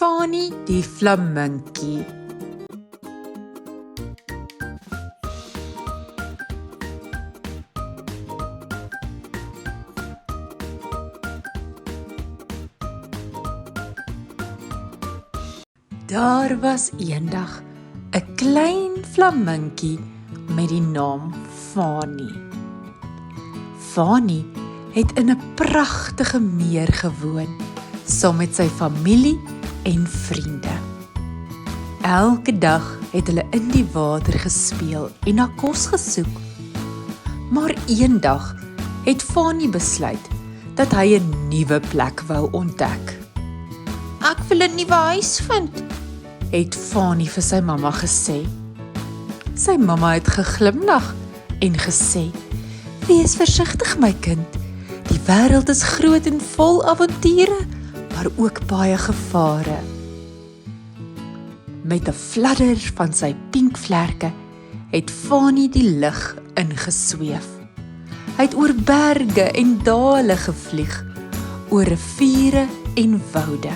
Fani die flaminkie. Daar was eendag 'n klein flaminkie met die naam Fani. Fani het in 'n pragtige meer gewoon, saam met sy familie en vriende. Elke dag het hulle in die water gespeel en na kos gesoek. Maar eendag het Fani besluit dat hy 'n nuwe plek wou ontdek. "Ek wil 'n nuwe huis vind," het Fani vir sy mamma gesê. Sy mamma het geglimlag en gesê, "Wees versigtig my kind, die wêreld is groot en vol avonture, maar ook baie gevare." Met 'n fladder van sy pinkvlerke het Fani die lug ingesweef. Hy het oor berge en dale gevlieg, oor riviere en woude.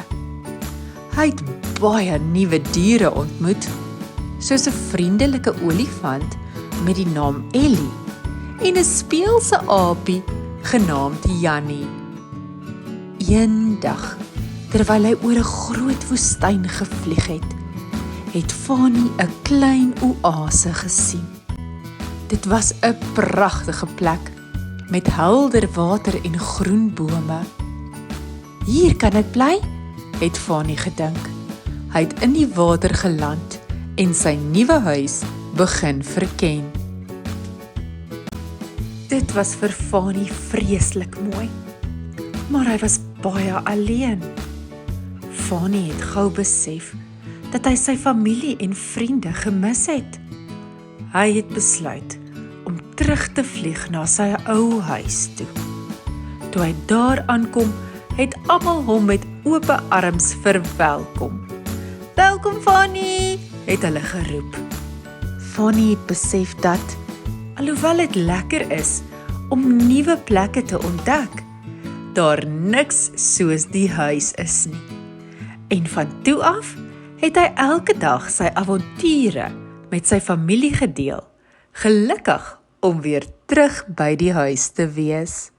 Hy het baie nuwe diere ontmoet, soos 'n vriendelike olifant met die naam Ellie en 'n speelse aapie genaamd Jannie. Eendag, terwyl hy oor 'n groot woestyn gevlieg het Fani 'n klein oase gesien. Dit was 'n pragtige plek met helder water en groen bome. "Hier kan ek bly," het Fani gedink. Hy het in die water geland en sy nuwe huis begin verken. Dit was vir Fani vreeslik mooi, maar hy was baie alleen. Fani het gou besef dat hy sy familie en vriende gemis het. Hy het besluit om terug te vlieg na sy ou huis toe. Toe hy daar aankom, het almal hom met oop arms verwelkom. "Welkom Fani," het hulle geroep. Fani het besef dat, alhoewel dit lekker is om nuwe plekke te ontdek, daar niks soos die huis is nie. En van toe af het hy elke dag sy avonture met sy familie gedeel, gelukkig om weer terug by die huis te wees.